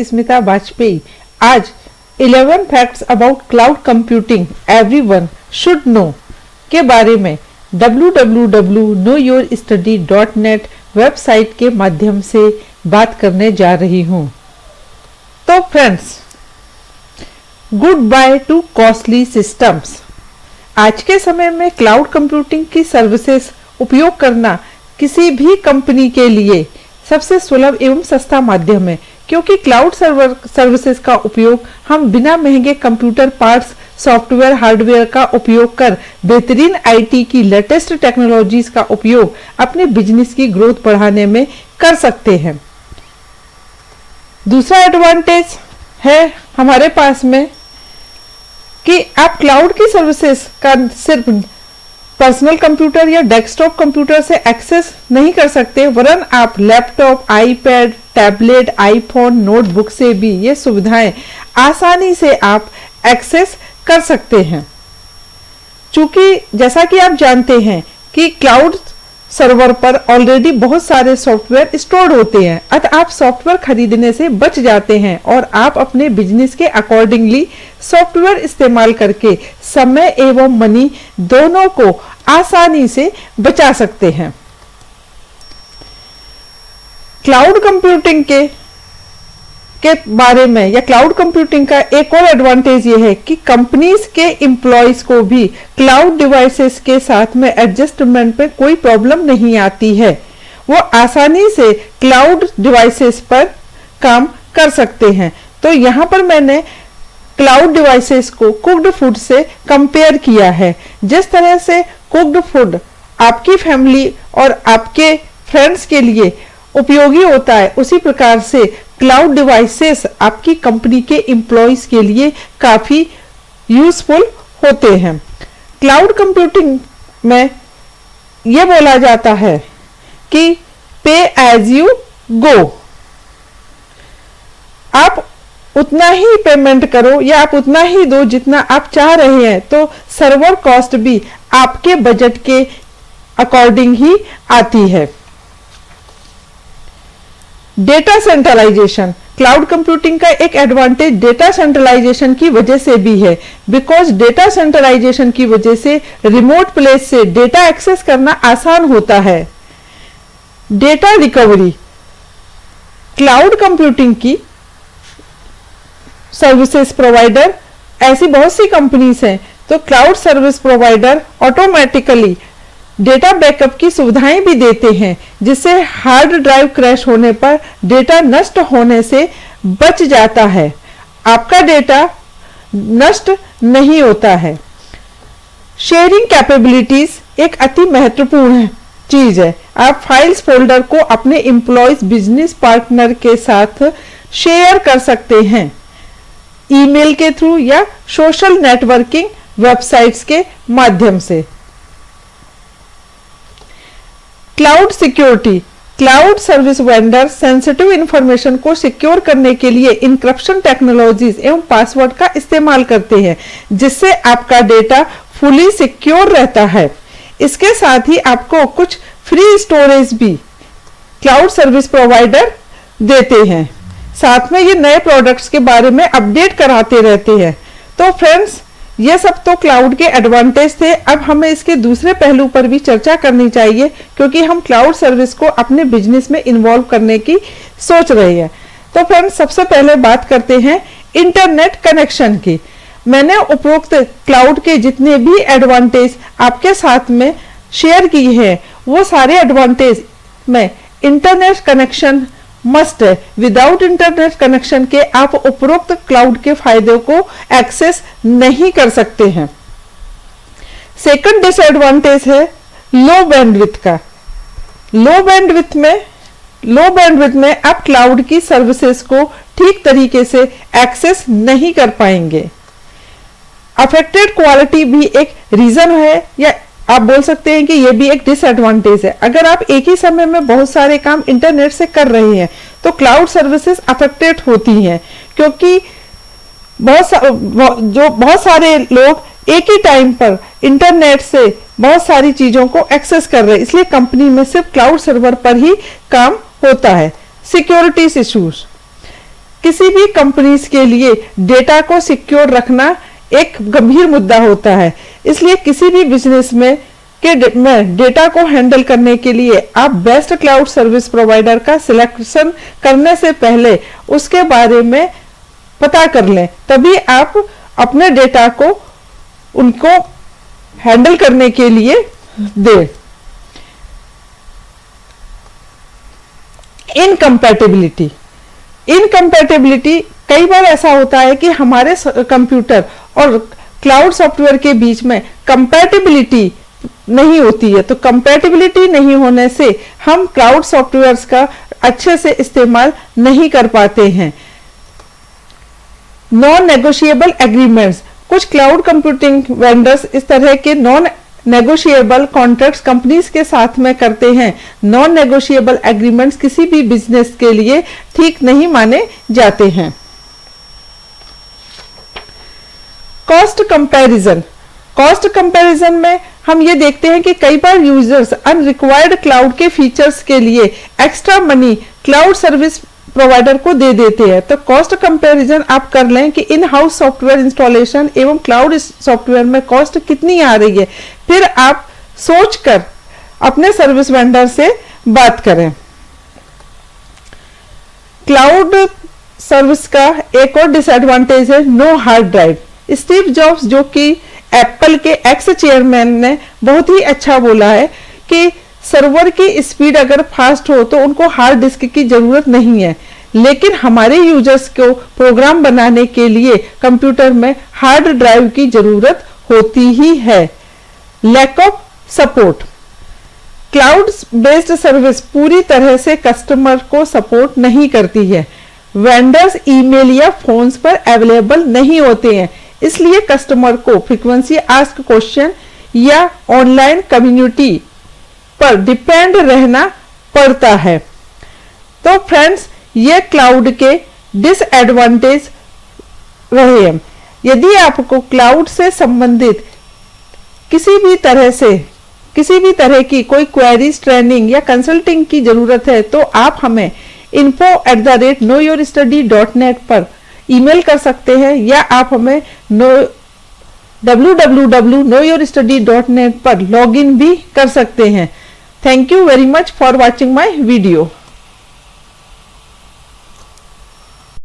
स्मिता वाजपेयी। आज 11 facts about cloud computing everyone should know के बारे में www.knowyourstudy.net वेबसाइट के माध्यम से बात करने जा रही हूं। तो friends, good by two costly systems. आज के समय में क्लाउड कंप्यूटिंग की सर्विसेज उपयोग करना किसी भी कंपनी के लिए सबसे सुलभ एवं सस्ता माध्यम है, क्योंकि क्लाउड सर्विसेज का उपयोग हम बिना महंगे कंप्यूटर पार्ट्स, सॉफ्टवेयर, हार्डवेयर का उपयोग कर बेहतरीन आईटी की लेटेस्ट टेक्नोलॉजीज का उपयोग अपने बिजनेस की ग्रोथ बढ़ाने में कर सकते हैं। दूसरा एडवांटेज है हमारे पास में कि आप क्लाउड की सर्विसेज का सिर्फ पर्सनल कंप्यूटर या डेस्कटॉप कंप्यूटर से एक्सेस नहीं कर सकते, वरन आप laptop, iPad, tablet, iPhone, notebook से भी ये सुविधाएं आसानी से आप एक्सेस कर सकते हैं। चूंकि जैसा कि आप जानते हैं कि क्लाउड सर्वर पर ऑलरेडी बहुत सारे सॉफ्टवेयर स्टोर्ड होते हैं, अतः आप सॉफ्टवेयर खरीदने से बच जाते हैं और आप अपने बिजनेस के अकॉर्डिंगली सॉफ्टवेयर इस्तेमाल करके समय एवं मनी दोनों को आसानी से बचा सकते हैं। क्लाउड कंप्यूटिंग के बारे में या क्लाउड कंप्यूटिंग का एक और एडवांटेज ये है कि कंपनीज के एम्प्लॉयज को भी क्लाउड डिवाइसेस के साथ में एडजस्टमेंट पे कोई प्रॉब्लम नहीं आती है। वो आसानी से क्लाउड डिवाइसेस पर काम कर सकते हैं। तो यहाँ पर मैंने क्लाउड डिवाइसेस को कुक्ड फूड से कंपेयर किया है। जिस तरह से कुक्ड फूड आपकी फैमिली और आपके फ्रेंड्स के लिए उपयोगी होता है, उसी प्रकार से क्लाउड डिवाइसेस आपकी कंपनी के एम्प्लॉयज के लिए काफी यूजफुल होते हैं। क्लाउड कंप्यूटिंग में यह बोला जाता है कि पे एज यू गो। आप उतना ही पेमेंट करो या आप उतना ही दो जितना आप चाह रहे हैं, तो सर्वर कॉस्ट भी आपके बजट के अकॉर्डिंग ही आती है। डेटा सेंट्रलाइजेशन, क्लाउड कंप्यूटिंग का एक एडवांटेज डेटा सेंट्रलाइजेशन की वजह से भी है। बिकॉज डेटा सेंट्रलाइजेशन की वजह से रिमोट प्लेस से डेटा एक्सेस करना आसान होता है। डेटा रिकवरी, क्लाउड कंप्यूटिंग की सर्विसेज प्रोवाइडर ऐसी बहुत सी कंपनीज हैं, तो cloud service provider automatically data backup की सुविधाएं भी देते हैं, जिससे हार्ड ड्राइव क्रैश होने पर डेटा नष्ट होने से बच जाता है। आपका डेटा नष्ट नहीं होता है। शेयरिंग कैपेबिलिटीज एक अति महत्वपूर्ण चीज है। आप फाइल्स फोल्डर को अपने एम्प्लॉयज, बिजनेस पार्टनर के साथ शेयर कर सकते हैं, ईमेल के थ्रू या सोशल नेटवर्किंग वेबसाइट्स के माध्यम से। Cloud security, cloud service vendor sensitive information को सिक्योर करने के लिए इंक्रिप्शन टेक्नोलॉजीज एवं पासवर्ड का इस्तेमाल करते हैं, जिससे आपका डेटा फुली सिक्योर रहता है। इसके साथ ही आपको कुछ फ्री स्टोरेज भी क्लाउड सर्विस प्रोवाइडर देते हैं। साथ में ये नए प्रोडक्ट्स के बारे में अपडेट कराते रहते हैं। तो फ्रेंड्स, ये सब तो क्लाउड के एडवांटेज थे। अब हमें इसके दूसरे पहलू पर भी चर्चा करनी चाहिए, क्योंकि हम क्लाउड सर्विस को अपने बिजनेस में इन्वॉल्व करने की सोच रहे हैं। तो फ्रेंड्स, सबसे पहले बात करते हैं इंटरनेट कनेक्शन की। मैंने उपरोक्त क्लाउड के जितने भी एडवांटेज आपके साथ में शेयर की है, वो सारे एडवांटेज में इंटरनेट कनेक्शन मस्ट है। विदाउट इंटरनेट कनेक्शन के आप उपरोक्त क्लाउड के फायदे को एक्सेस नहीं कर सकते हैं। सेकंड डिसएडवांटेज है लो बैंडविड्थ का। लो बैंडविड्थ में आप क्लाउड की सर्विसेज को ठीक तरीके से एक्सेस नहीं कर पाएंगे। अफेक्टेड क्वालिटी भी एक रीजन है, या आप बोल सकते हैं कि यह भी एक डिसएडवांटेज है। अगर आप एक ही समय में बहुत सारे काम इंटरनेट से कर रहे हैं, तो क्लाउड सर्विसेज अफेक्टेड होती हैं, क्योंकि बहुत सारे लोग एक ही टाइम पर इंटरनेट से बहुत सारी चीजों को एक्सेस कर रहे हैं, इसलिए कंपनी में सिर्फ क्लाउड सर्वर पर ही काम होता है। सिक्योरिटी इश्यूज, किसी भी कंपनीज के लिए डेटा को सिक्योर रखना एक गंभीर मुद्दा होता है, इसलिए किसी भी बिजनेस में डेटा को हैंडल करने के लिए आप बेस्ट क्लाउड सर्विस प्रोवाइडर का सिलेक्शन करने से पहले उसके बारे में पता कर लें, तभी आप अपने डेटा को उनको हैंडल करने के लिए दें। इनकम्पैटिबिलिटी कई बार ऐसा होता है कि हमारे कंप्यूटर और क्लाउड सॉफ्टवेयर के बीच में कंपैटिबिलिटी नहीं होती है, तो कंपैटिबिलिटी नहीं होने से हम क्लाउड सॉफ्टवेयर्स का अच्छे से इस्तेमाल नहीं कर पाते हैं। नॉन नेगोशिएबल एग्रीमेंट्स, कुछ क्लाउड कंप्यूटिंग वेंडर्स इस तरह के नॉन नेगोशिएबल कॉन्ट्रैक्ट्स कंपनीज के साथ में करते हैं। नॉन नेगोशिएबल एग्रीमेंट्स किसी भी बिजनेस के लिए ठीक नहीं माने जाते हैं। कॉस्ट कंपैरिजन में हम ये देखते हैं कि कई बार यूजर्स अनरिक्वायर्ड क्लाउड के फीचर्स के लिए extra money cloud service provider को दे देते हैं। तो कॉस्ट कंपैरिजन आप कर लें कि इन हाउस सॉफ्टवेयर इंस्टॉलेशन एवं क्लाउड सॉफ्टवेयर में कॉस्ट कितनी आ रही है, फिर आप सोचकर अपने सर्विस वेंडर से बात करें। क्लाउड सर्विस का एक और डिसएडवांटेज है no hard drive. Steve Jobs, जो कि एप्पल के एक्स चेयरमैन, ने बहुत ही अच्छा बोला है कि सर्वर की स्पीड अगर फास्ट हो तो उनको हार्ड डिस्क की जरूरत नहीं है, लेकिन हमारे यूजर्स को प्रोग्राम बनाने के लिए कंप्यूटर में हार्ड ड्राइव की जरूरत होती ही है। Lack of support, cloud based service पूरी तरह से कस्टमर को सपोर्ट नहीं करती है। वेंडर्स ईमेल या फोन्स पर अवेलेबल नहीं होते हैं, इसलिए कस्टमर को फ्रीक्वेंसी आस्क क्वेश्चन या ऑनलाइन कम्युनिटी पर डिपेंड रहना पड़ता है। तो फ्रेंड्स, ये क्लाउड के डिसएडवांटेज रहे हैं। यदि आपको क्लाउड से संबंधित किसी भी तरह की कोई क्वेरीज, ट्रेनिंग या कंसल्टिंग की जरूरत है तो आप हमें info@knowyourstudy.net पर ईमेल कर सकते हैं, या आप हमें www.knowyourstudy.net पर लॉगिन भी कर सकते हैं। Thank you very much for watching my video.